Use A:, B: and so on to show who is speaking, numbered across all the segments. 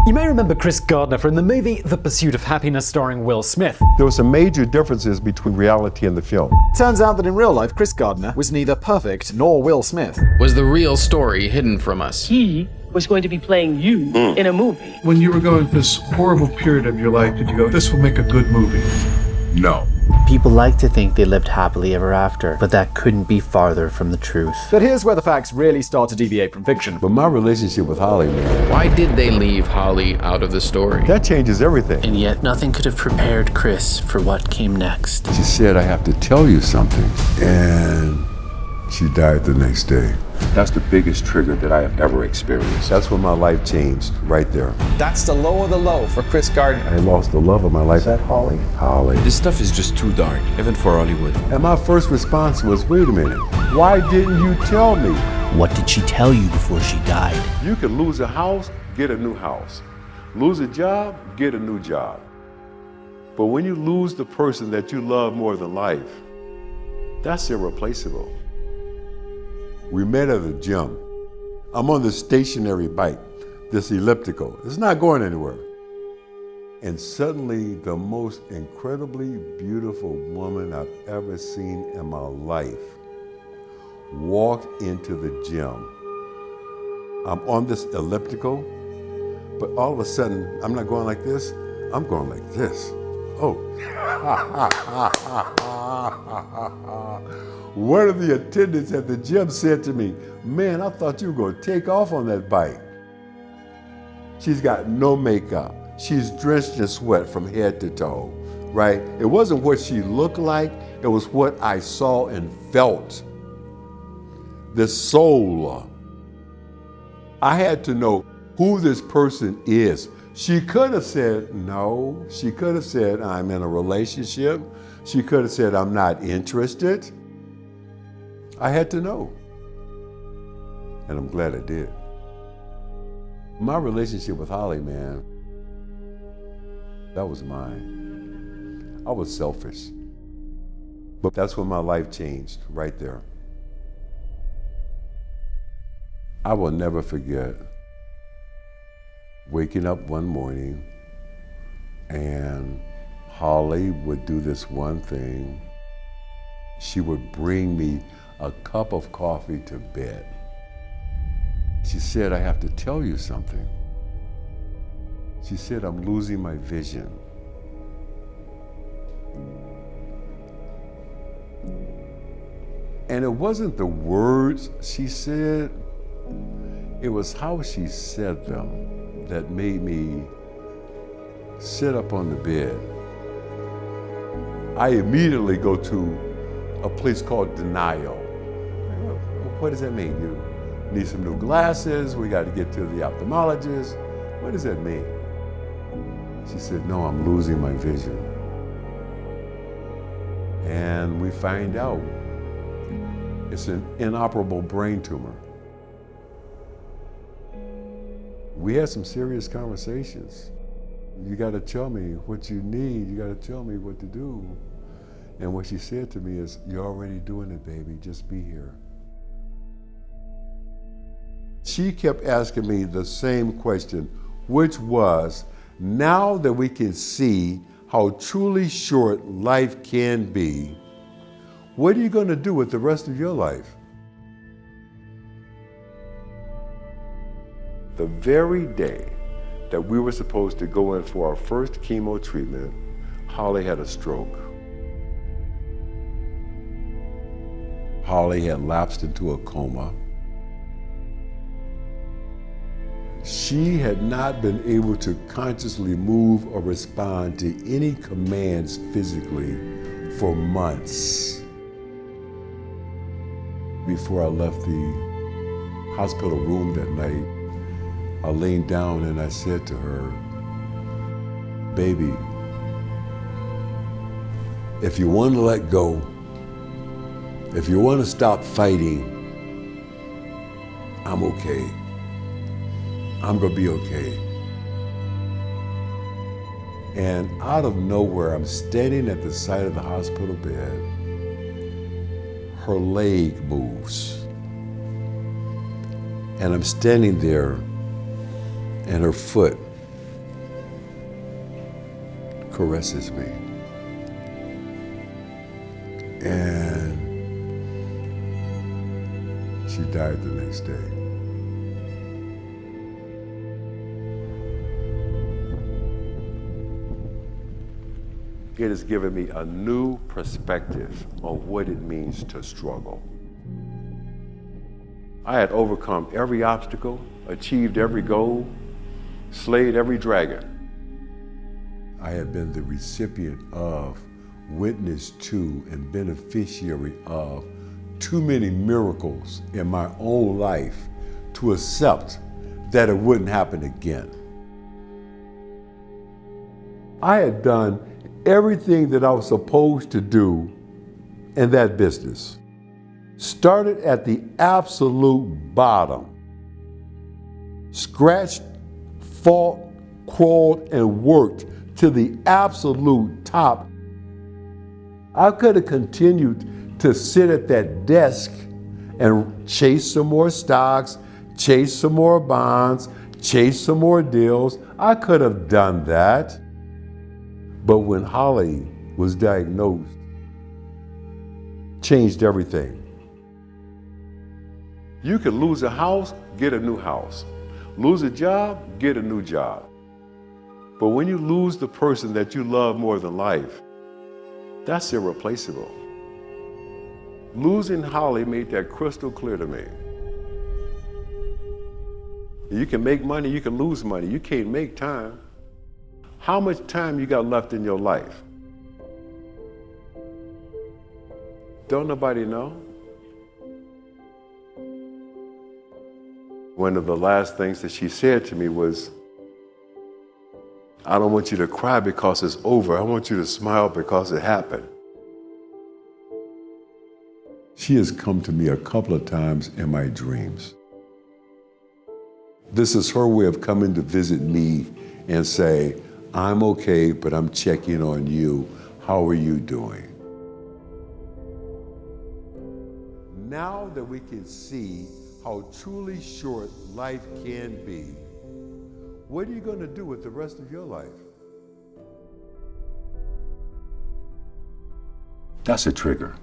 A: You may remember Chris Gardner from the movie The Pursuit of Happyness starring Will Smith.
B: There were some major differences between reality and the film.
C: Turns out that in real life, Chris Gardner was neither perfect nor Will Smith.
D: Was the real story hidden from us?
E: He was going to be playing you in a movie.
F: When you were going through this horrible period of your life, did you go, this will make a good movie?
B: No.
G: People like to think they lived happily ever after, but that couldn't be farther from the truth.
C: But here's where the facts really start to deviate from fiction.
B: But my relationship with Holly, man,
D: Why did they leave Holly out of the story?
B: that changes everything.
G: And yet, nothing could have prepared Chris for what came next.
B: She said, I have to tell you something. And she died the next day.
H: That's the biggest trigger that I have ever experienced.
B: That's when my life changed, right there.
I: That's the low of the low for Chris Gardner.
B: I lost the love of my life.
H: Is that Holly?
B: Holly.
J: This stuff is just too dark, even for Hollywood.
B: And my first response was, wait a minute, why didn't you tell me?
G: What did she tell you before she died?
B: You can lose a house, get a new house. Lose a job, get a new job. But when you lose the person that you love more than life, that's irreplaceable. We met at the gym. I'm on this stationary bike, this elliptical. It's not going anywhere. And suddenly, the most incredibly beautiful woman I've ever seen in my life walked into the gym. I'm on this elliptical, but all of a sudden, I'm not going like this, I'm going like this. Oh. One of the attendants at the gym said to me, man, I thought you were going to take off on that bike. She's got no makeup. She's drenched in sweat from head to toe, right? It wasn't what she looked like, it was what I saw and felt. The soul. I had to know who this person is. She could have said no. She could have said I'm in a relationship. She could have said I'm not interested. I had to know. And I'm glad I did. My relationship with Holly, man, that was mine. I was selfish. But that's when my life changed, right there. I will never forget waking up one morning and Holly would do this one thing. She would bring me a cup of coffee to bed. She said, I have to tell you something. She said, I'm losing my vision. And it wasn't the words she said, it was how she said them that made me sit up on the bed. I immediately go to a place called denial. What does that mean? You need some new glasses, we got to get to the ophthalmologist. What does that mean? She said, no, I'm losing my vision. And we find out it's an inoperable brain tumor. We had some serious conversations. You got to tell me what you need. You got to tell me what to do. And what she said to me is, you're already doing it, baby. Just be here. She kept asking me the same question, which was, now that we can see how truly short life can be, what are you going to do with the rest of your life? The very day that we were supposed to go in for our first chemo treatment, Holly had a stroke. Holly had lapsed into a coma. She had not been able to consciously move or respond to any commands physically for months. Before I left the hospital room that night, I leaned down and I said to her, baby, if you want to let go, if you want to stop fighting, I'm okay. I'm gonna be okay. And out of nowhere, I'm standing at the side of the hospital bed. Her leg moves. And I'm standing there, and her foot caresses me. And she died the next day. It has given me a new perspective on what it means to struggle. I had overcome every obstacle, achieved every goal, slayed every dragon. I have been the recipient of, witness to, and beneficiary of too many miracles in my own life to accept that it wouldn't happen again. I had done everything that I was supposed to do in that business. Started at the absolute bottom. Scratched, fought, crawled, and worked to the absolute top. I could have continued to sit at that desk and chase some more stocks, chase some more bonds, chase some more deals. I could have done that. But when Holly was diagnosed, changed everything. You can lose a house, get a new house. Lose a job, get a new job. But when you lose the person that you love more than life, that's irreplaceable. Losing Holly made that crystal clear to me. You can make money, you can lose money. You can't make time. How much time you got left in your life? Don't nobody know? One of the last things that she said to me was, I don't want you to cry because it's over. I want you to smile because it happened. She has come to me a couple of times in my dreams. This is her way of coming to visit me and say, I'm okay, but I'm checking on you. How are you doing? Now that we can see how truly short life can be, what are you going to do with the rest of your life?
H: That's a trigger.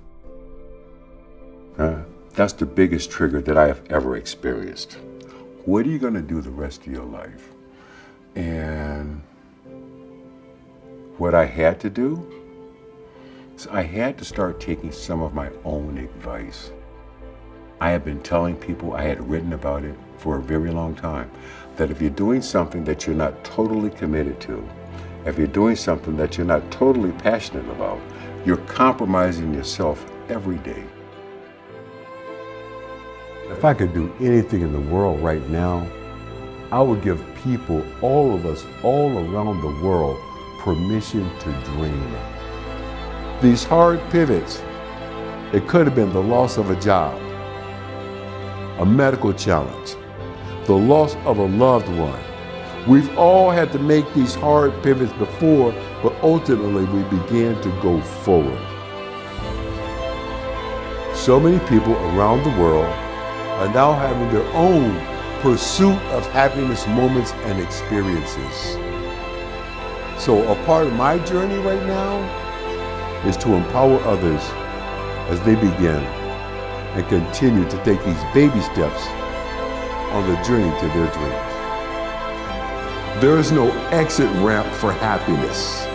H: That's the biggest trigger that I have ever experienced.
B: What are you going to do the rest of your life?
H: And what I had to do is I had to start taking some of my own advice. I have been telling people, I had written about it for a very long time, that if you're doing something that you're not totally committed to, if you're doing something that you're not totally passionate about, you're compromising yourself every day.
B: If I could do anything in the world right now, I would give people, all of us, all around the world, permission to dream. These hard pivots, it could have been the loss of a job, a medical challenge, the loss of a loved one. We've all had to make these hard pivots before, but ultimately we began to go forward. So many people around the world are now having their own pursuit of happiness moments and experiences. So a part of my journey right now is to empower others as they begin and continue to take these baby steps on the journey to their dreams. There is no exit ramp for happiness.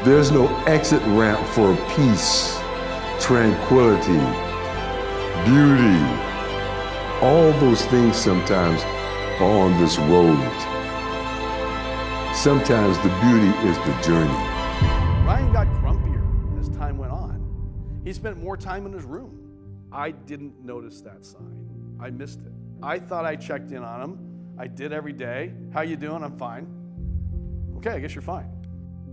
B: There's no exit ramp for peace, tranquility, beauty. All those things sometimes are on this road. Sometimes the beauty is the journey.
K: Ryan got grumpier as time went on. He spent more time in his room. I didn't notice that sign. I missed it. I thought I checked in on him. I did every day. How you doing? I'm fine. Okay, I guess you're fine.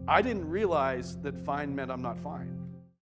K: I didn't realize that fine meant I'm not fine.